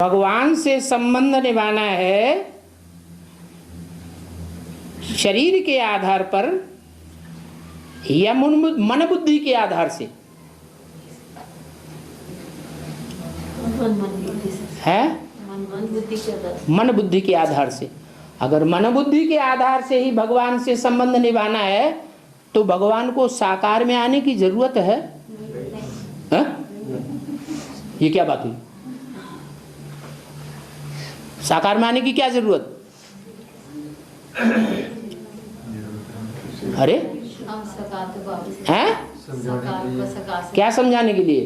भगवान से संबंध निभाना है शरीर के आधार पर या मन बुद्धि के आधार से है? मन बुद्धि के आधार से। अगर मन बुद्धि के आधार से ही भगवान से संबंध निभाना है तो भगवान को साकार में आने की जरूरत है? ये क्या बात हुई? साकार में आने की क्या जरूरत? अरे हैं? क्या समझाने के लिए?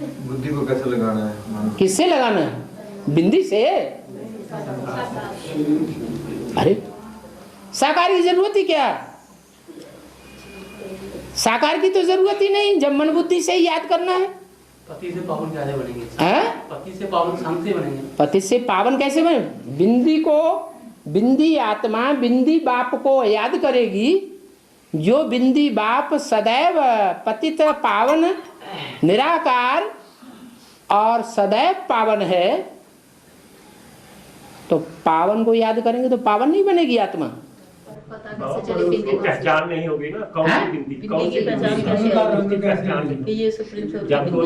बुद्धि को कैसे लगाना है? किससे लगाना है? बिंदी से? अरे साकार की जरूरत ही क्या? साकार की तो जरूरत ही नहीं, जब मन बुद्धि से याद करना है। पति से पावन कैसे बनेंगे? पति से पावन शांत से बनेंगे। पति से पावन कैसे बने? बिंदी आत्मा बिंदी बाप को याद करेगी। जो बिंदी बाप सदैव पतित पावन निराकार और सदैव पावन है, तो पावन को याद करेंगे तो पावन नहीं बनेगी आत्मा। पहचान नहीं होगी ना, कौन सी बिंदी, कौन सी पहचान नहीं।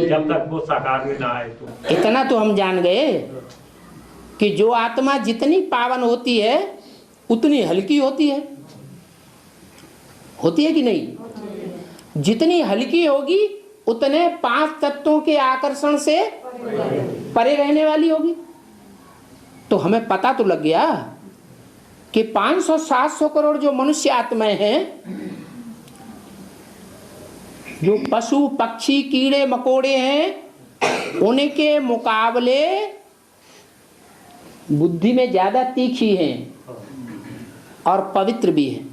जब तक वो साकार में ना आए तो इतना तो हम जान गए कि जो आत्मा जितनी पावन होती है उतनी हल्की होती है। होती है कि नहीं? जितनी हल्की होगी उतने 5 तत्वों के आकर्षण से परे रहने वाली होगी। तो हमें पता तो लग गया कि 500-700 करोड़ जो मनुष्य आत्माएं हैं, जो पशु पक्षी कीड़े मकोड़े हैं, उनके मुकाबले बुद्धि में ज्यादा तीखी हैं और पवित्र भी हैं।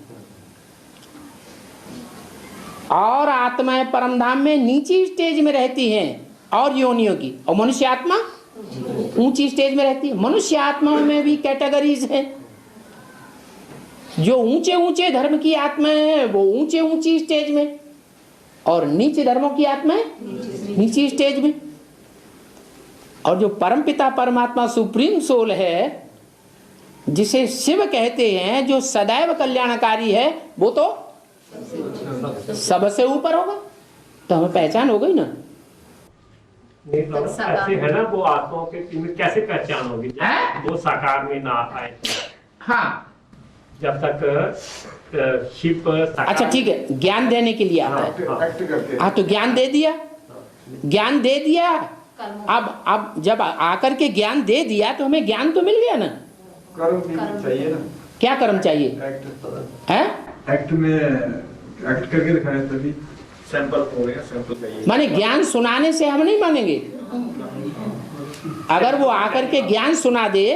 और आत्माएं परमधाम में नीची स्टेज में रहती हैं और योनियों की, और मनुष्य आत्मा ऊंची स्टेज में रहती है। मनुष्य आत्माओं में भी कैटेगरीज हैं। जो ऊंचे ऊंचे धर्म की आत्माएं हैं वो ऊंचे ऊंची स्टेज में, और नीचे धर्मों की आत्माएं नीची स्टेज में। और जो परमपिता परमात्मा सुप्रीम सोल है, जिसे शिव कहते हैं, जो सदैव कल्याणकारी है, वो तो सबसे ऊपर होगा। तो हमें पहचान हो गई ना। नहीं तो ऐसे है ना, वो आत्माओं के कैसे पहचान होगी वो साकार में ना आए? हाँ, जब तक शिव अच्छा ठीक है, ज्ञान देने के लिए आता है। हाँ, तो ज्ञान दे दिया। अब जब आकर के ज्ञान दे दिया तो हमें ज्ञान तो मिल गया ना। कर्म चाहिए ना। क्या कर्म चाहिए? एक्ट में एक्ट करके दिखाया तभी सैंपल हो गया। सैंपल चाहिए। माने ज्ञान सुनाने से हम नहीं मानेंगे। अगर वो आकर के ज्ञान सुना दे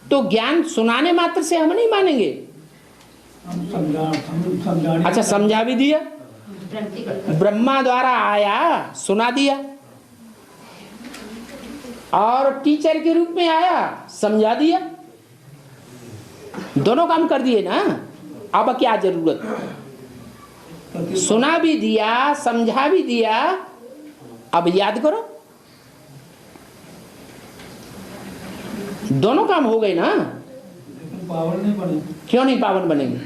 तो ज्ञान सुनाने मात्र से हम नहीं मानेंगे। अच्छा, समझा भी दिया, ब्रह्मा द्वारा आया, सुना दिया, और टीचर के रूप में आया, समझा दिया। दोनों काम कर दिए ना। अब क्या जरूरत? सुना भी दिया, समझा भी दिया, अब याद करो। दोनों काम हो गए ना। पावन नहीं बनेंगे। क्यों नहीं पावन बनेंगे?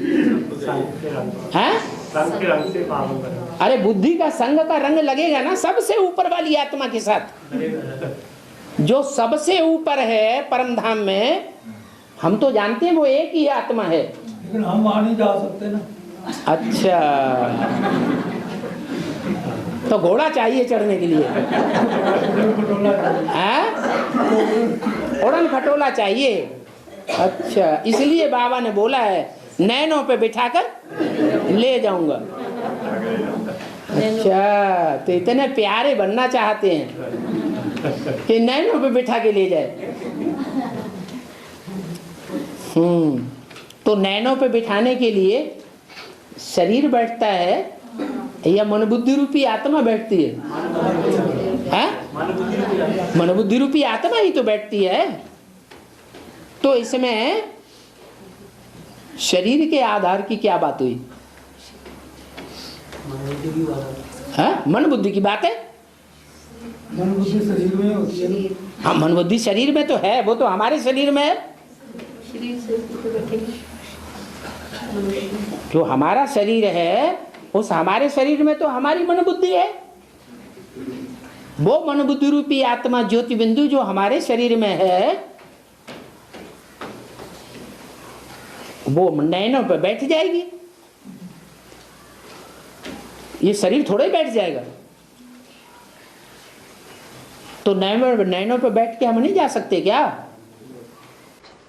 हैं? संग के रंग से पावन बनेंगे। अरे बुद्धि का संग का रंग लगेगा ना सबसे ऊपर वाली आत्मा के साथ, जो सबसे ऊपर है परमधाम में। हम तो जानते हैं वो एक ही आत्मा है, लेकिन हम वहां नहीं जा सकते ना। अच्छा, तो घोड़ा चाहिए चढ़ने के लिए? उड़न खटोला चाहिए। अच्छा, इसलिए बाबा ने बोला है नैनों पे बिठाकर ले जाऊंगा। अच्छा, तो इतने प्यारे बनना चाहते हैं कि नैनों पे बिठा के ले जाए। तो नैनों पे बिठाने के लिए शरीर बैठता है या मन बुद्धि रूपी आत्मा बैठती है? मन बुद्धि रूपी आत्मा ही तो बैठती है। तो इसमें शरीर के आधार की क्या बात हुई? मन बुद्धि की बात है। मन बुद्धि शरीर में होती है ना। हाँ, मन बुद्धि शरीर में तो है, वो तो हमारे शरीर में है। शरीर से ऊपर बैठेंगे। जो हमारा शरीर है, उस हमारे शरीर में तो हमारी मन बुद्धि है। वो मन बुद्धि रूपी आत्मा ज्योति बिंदु जो हमारे शरीर में है, वो नैनों पर बैठ जाएगी। ये शरीर थोड़ा ही बैठ जाएगा। तो नैनों पर बैठ के हम नहीं जा सकते क्या?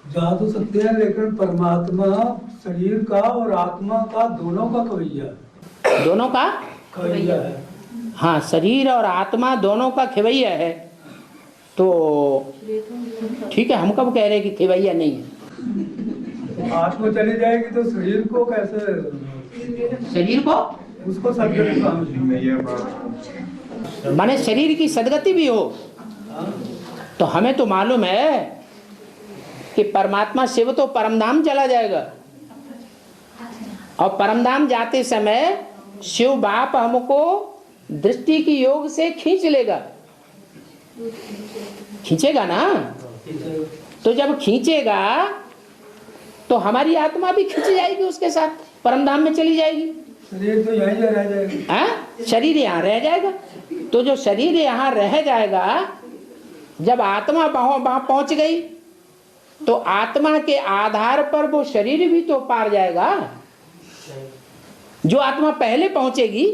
जा तो सकते हैं, लेकिन परमात्मा शरीर का और आत्मा का दोनों का खवैया है। दोनों का खवैया है। हाँ, शरीर और आत्मा दोनों का खिवैया है। तो ठीक है, हम कब कह रहे हैं कि खिवैया नहीं है? आत्मा चली जाएगी तो शरीर को कैसे, शरीर को उसको सदगति कहाँ मिलेगी? माने शरीर की सदगति भी हो। तो हमें तो मालूम है कि परमात्मा शिव तो परमधाम चला जाएगा, और परमधाम जाते समय शिव बाप हमको दृष्टि की योग से खींच लेगा। खींचेगा ना? तो जब खींचेगा तो हमारी आत्मा भी खींच जाएगी उसके साथ, परमधाम में चली जाएगी। शरीर तो यहीं रह जाएगा। हाँ, शरीर यहाँ रह जाएगा। तो जो शरीर यहाँ रह जाएगा, जब आत्मा वहां पहुंच गई तो आत्मा के आधार पर वो शरीर भी तो पार जाएगा। जो आत्मा पहले पहुंचेगी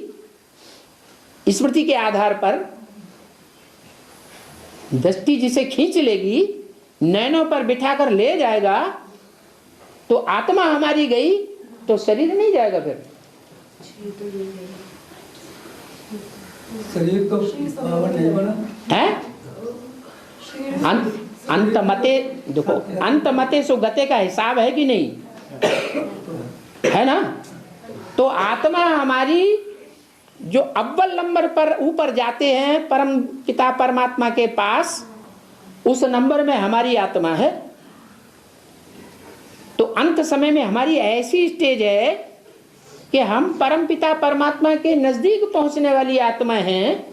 स्मृति के आधार पर, दृष्टि जिसे खींच लेगी, नैनों पर बिठाकर ले जाएगा, तो आत्मा हमारी गई तो शरीर नहीं जाएगा। फिर शरीर तो पावन नहीं बना है। अंत मते, देखो अंत मते सो गते का हिसाब है कि नहीं है ना? तो आत्मा हमारी जो अव्वल नंबर पर ऊपर जाते हैं परम पिता परमात्मा के पास, उस नंबर में हमारी आत्मा है। तो अंत समय में हमारी ऐसी स्टेज है कि हम परम पिता परमात्मा के नजदीक पहुंचने वाली आत्मा हैं।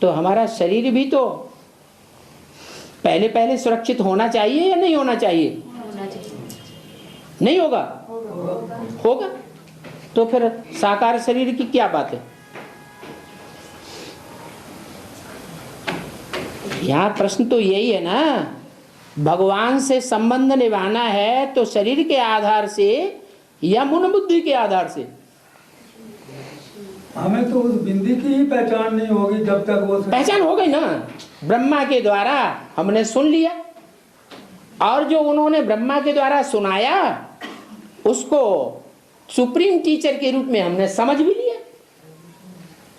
तो हमारा शरीर भी तो पहले पहले सुरक्षित होना चाहिए या नहीं होना चाहिए? नहीं होगा? होगा। तो फिर साकार शरीर की क्या बात है? यहाँ प्रश्न तो यही है ना, भगवान से संबंध निभाना है तो शरीर के आधार से या मन बुद्धि के आधार से? हमें तो उस बिंदी की ही पहचान नहीं होगी जब तक वो पहचान हो गई ना, ब्रह्मा के द्वारा हमने सुन लिया, और जो उन्होंने ब्रह्मा के द्वारा सुनाया उसको सुप्रीम टीचर के रूप में हमने समझ भी लिया।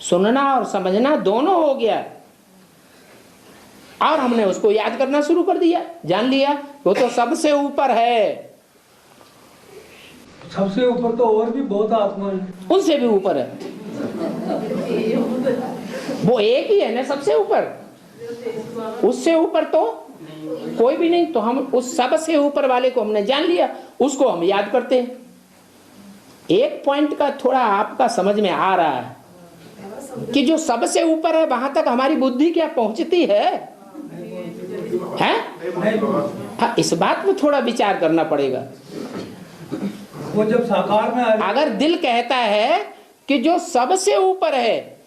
सुनना और समझना दोनों हो गया, और हमने उसको याद करना शुरू कर दिया, जान लिया वो तो सबसे ऊपर है। सबसे ऊपर तो और भी बहुत आत्मा है, उनसे भी ऊपर है। वो एक ही है ना सबसे ऊपर, उससे ऊपर तो कोई भी नहीं। तो हम उस सबसे ऊपर वाले को हमने जान लिया, उसको हम याद करते हैं। एक पॉइंट का थोड़ा आपका समझ में आ रहा है कि जो सबसे ऊपर है वहां तक हमारी बुद्धि क्या पहुंचती है? हाँ, इस बात में थोड़ा विचार करना पड़ेगा। वो जब साकार में अगर दिल कहता है कि जो सबसे ऊपर है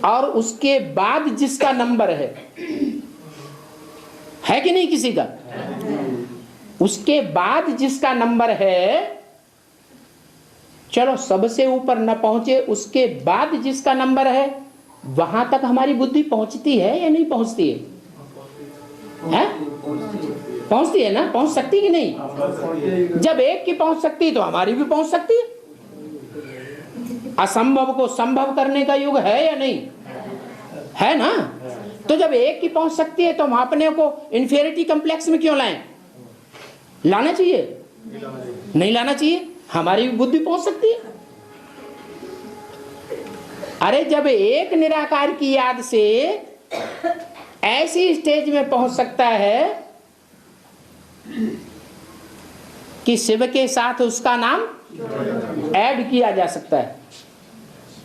और उसके बाद जिसका नंबर है कि नहीं किसी का, उसके बाद जिसका नंबर है, चलो सबसे ऊपर न पहुंचे, उसके बाद जिसका नंबर है वहां तक हमारी बुद्धि पहुंचती है या नहीं पहुंचती है? पहुंचती है ना? पहुंच सकती कि नहीं? जब एक की पहुंच सकती है तो हमारी भी पहुंच सकती है। असंभव को संभव करने का युग है या नहीं है ना? तो जब एक की पहुंच सकती है तो हम अपने को इंफीरियरिटी कॉम्प्लेक्स में क्यों लाएं? लाना चाहिए? नहीं लाना चाहिए, हमारी भी बुद्धि पहुंच सकती है। अरे जब एक निराकार की याद से ऐसी स्टेज में पहुंच सकता है कि शिव के साथ उसका नाम ऐड किया जा सकता है,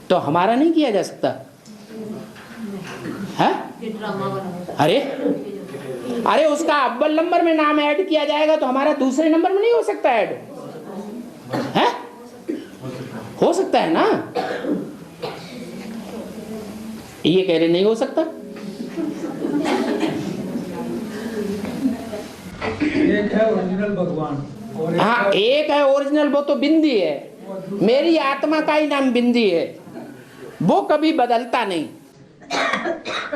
तो हमारा नहीं किया जा सकता? है? ये ड्रामा बना अरे उसका अव्वल नंबर में नाम ऐड किया जाएगा तो हमारा दूसरे नंबर में नहीं हो सकता ऐड? है? हो सकता है ना? ये कह रहे नहीं हो सकता। एक है ओरिजिनल भगवान और हाँ, एक है ओरिजिनल, वो तो बिंदी है। मेरी आत्मा का ही नाम बिंदी है, वो कभी बदलता नहीं।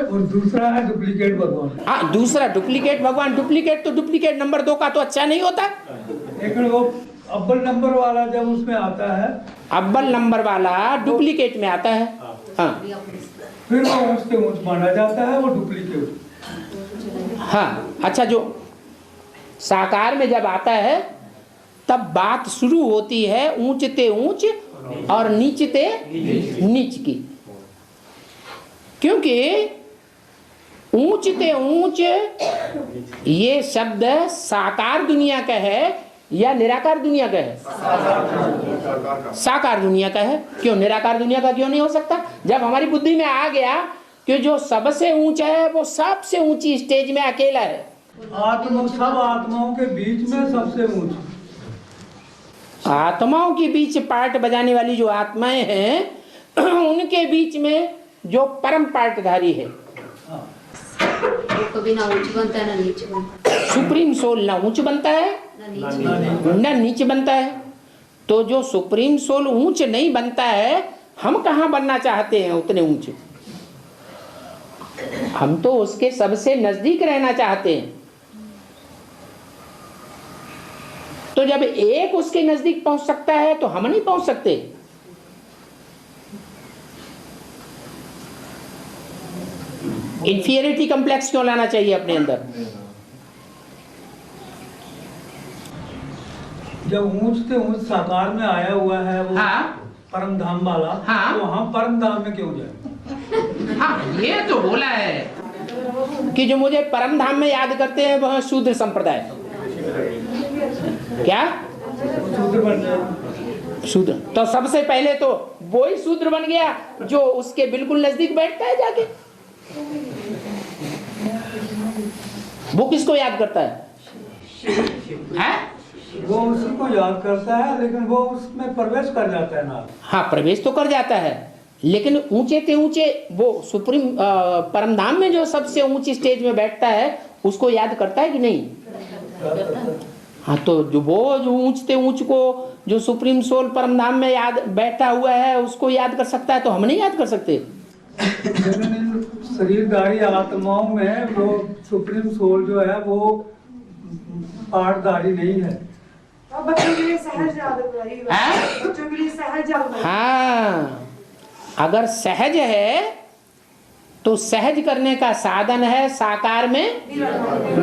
और दूसरा है डुप्लीकेट भगवान। हाँ, दूसरा डुप्लीकेट भगवान। डुप्लीकेट तो डुप्लीकेट नंबर 2 का तो अच्छा नहीं होता। लेकिन वो अव्वल नंबर वाला जब उसमें आता है, अव्वल नंबर वाला डुप्लीकेट में आता है। हाँ फिर वो ऊंच से ऊंच माना जाता है, वो डुप्लीकेट। हाँ, अच्छा, जो साकार में जब आता है तब बात शुरू होती है ऊंचते ऊंच और नीचते नीच की, क्योंकि ऊंचते ऊंच ये शब्द साकार दुनिया का है या निराकार दुनिया का है? साकार दुनिया का है। क्यों निराकार दुनिया का क्यों नहीं हो सकता? जब हमारी बुद्धि में आ गया कि जो सबसे ऊंचा है वो सबसे ऊंची स्टेज में अकेला है। आत्मा सब आत्माओं के बीच में सबसे ऊंच, आत्माओं के बीच पार्ट बजाने वाली जो आत्माएं हैं उनके बीच में जो परम पार्टधारी है, वो कभी ना ऊंच बनता है ना नीच बनता सुप्रीम सोल ना ऊंच बनता है ना नीच बनता है। तो जो सुप्रीम सोल ऊंच नहीं बनता है, हम कहाँ बनना चाहते हैं उतने ऊंचे? हम तो उसके सबसे नजदीक रहना चाहते हैं। तो जब एक उसके नजदीक पहुंच सकता है तो हम नहीं पहुंच सकते। इंफीरियरिटी कॉम्प्लेक्स क्यों लाना चाहिए अपने अंदर? जब ऊंच से ऊंच साकार में आया हुआ है वो हाँ। परम धाम वाला, हाँ। तो हम परम धाम में क्यों जाए? हाँ, ये तो बोला है कि जो मुझे परम धाम में याद करते हैं वह शूद्र संप्रदाय। क्या शूद्र बन जाए। शूद्र तो सबसे पहले तो वो ही शूद्र बन गया जो उसके बिल्कुल नजदीक बैठता है जाके। वो किसको याद करता है? वो उसी को याद करता है, लेकिन वो उसमें प्रवेश कर जाता है ना। हाँ, प्रवेश तो कर जाता है, लेकिन ऊंचे से ऊंचे वो सुप्रीम परम धाम में जो सबसे ऊंची स्टेज में बैठता है उसको याद करता है कि नहीं? हाँ, तो जो वो जो ऊंचते ऊंच को जो सुप्रीम सोल परम धाम में याद बैठा हुआ है उसको याद कर सकता है, तो हम नहीं याद कर सकते। लेकिन इन शरीरधारी आत्माओं में वो सुप्रीम सोल जो है वो पाठधारी नहीं है। बच्चों के लिए सहज याद है, बच्चों के लिए सहज याद है। हाँ, अगर सहज है तो सहज करने का साधन है साकार में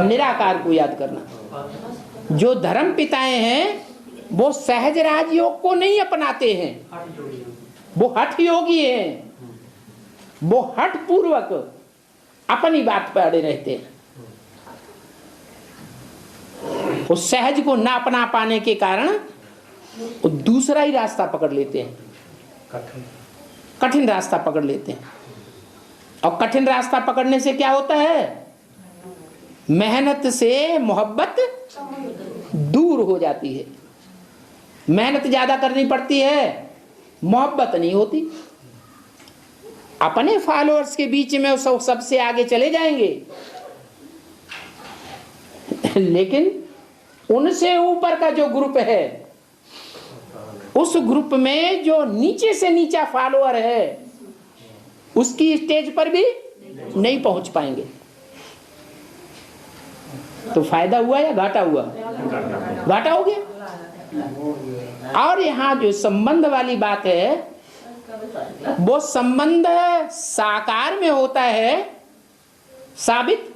निराकार को याद करना। जो धर्म पिताएं हैं वो सहज राजयोग को नहीं अपनाते हैं, वो हठ योगी हैं, वो हठ पूर्वक अपनी बात पर अड़े रहते हैं। उस सहज को ना अपना पाने के कारण वो दूसरा ही रास्ता पकड़ लेते हैं, कठिन रास्ता पकड़ लेते हैं। और कठिन रास्ता पकड़ने से क्या होता है? मेहनत से मोहब्बत दूर हो जाती है। मेहनत ज्यादा करनी पड़ती है, मोहब्बत नहीं होती। अपने फॉलोअर्स के बीच में वो सबसे आगे चले जाएंगे, लेकिन उनसे ऊपर का जो ग्रुप है उस ग्रुप में जो नीचे से नीचा फॉलोअर है उसकी स्टेज पर भी नहीं पहुंच पाएंगे। तो फायदा हुआ या घाटा हुआ? घाटा हो गया। और यहाँ जो संबंध वाली बात है वो संबंध साकार में होता है साबित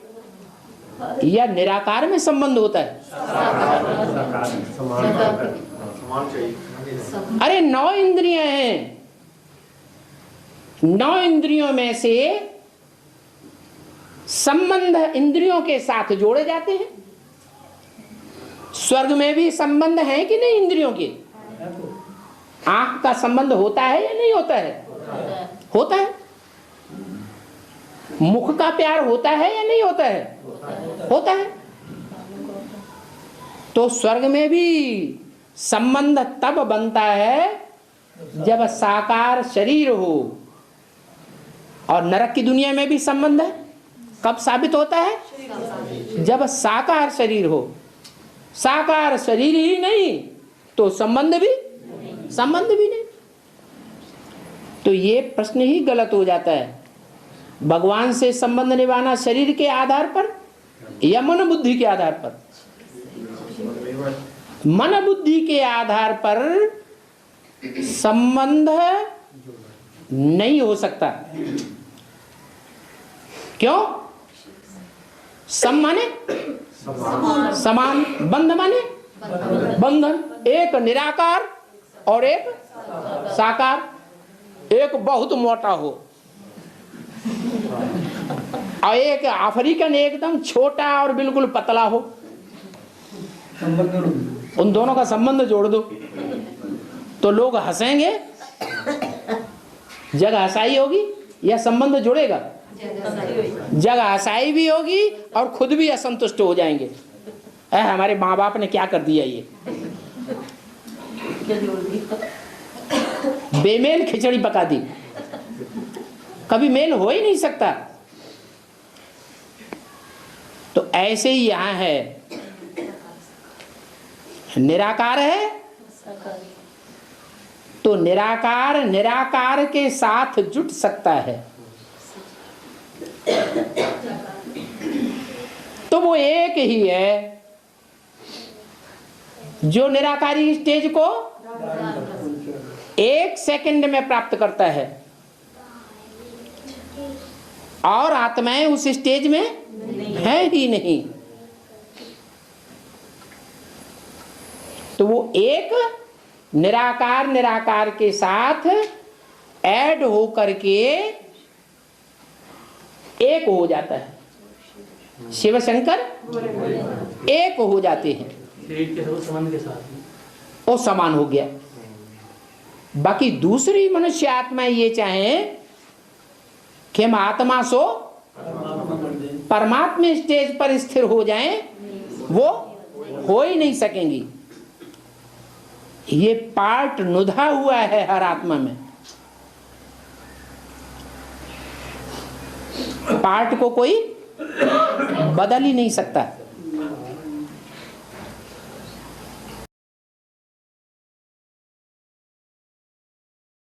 या निराकार में संबंध होता है? अरे 9 इंद्रियां हैं, 9 इंद्रियों में से संबंध इंद्रियों के साथ जोड़े जाते हैं। स्वर्ग में भी संबंध है कि नहीं इंद्रियों के? आंख का संबंध होता है या नहीं होता है? होता है। मुख का प्यार होता है या नहीं होता है? होता है। तो स्वर्ग में भी संबंध तब बनता है जब साकार शरीर हो, और नरक की दुनिया में भी संबंध है। कब साबित होता है? जब साकार शरीर हो। साकार शरीर ही नहीं तो संबंध भी नहीं। तो ये प्रश्न ही गलत हो जाता है। भगवान से संबंध निभाना शरीर के आधार पर या मन बुद्धि के आधार पर? मन बुद्धि के आधार पर संबंध नहीं हो सकता। क्यों? सम माने समान, बंध माने बंधन। एक निराकार और एक साकार। एक बहुत मोटा हो और एक अफ्रीकन एकदम छोटा और बिल्कुल पतला हो। उन दोनों का संबंध जोड़ दो तो लोग हंसेंगे, जग हंसाई होगी या संबंध जुड़ेगा? जग हंसाई भी होगी और खुद भी असंतुष्ट हो जाएंगे। हमारे माँ बाप ने क्या कर दिया, ये बेमेल खिचड़ी पका दी। कभी मेल हो ही नहीं सकता। तो ऐसे ही यहां है, निराकार है तो निराकार निराकार के साथ जुट सकता है। तो वो एक ही है जो निराकारी स्टेज को 1 सेकंड में प्राप्त करता है, और आत्माएं उस स्टेज में है ही नहीं। तो वो एक निराकार निराकार के साथ ऐड हो करके एक हो जाता है। शिव शंकर एक हो जाते हैं, शरीर के संबंध के साथ वो समान हो गया। बाकी दूसरी मनुष्य आत्मा ये चाहें कि हम आत्मा सो परमात्मा स्टेज पर स्थिर हो जाएं, वो हो ही नहीं सकेंगी। ये पार्ट नुधा हुआ है हर आत्मा में। पार्ट को कोई बदल ही नहीं सकता।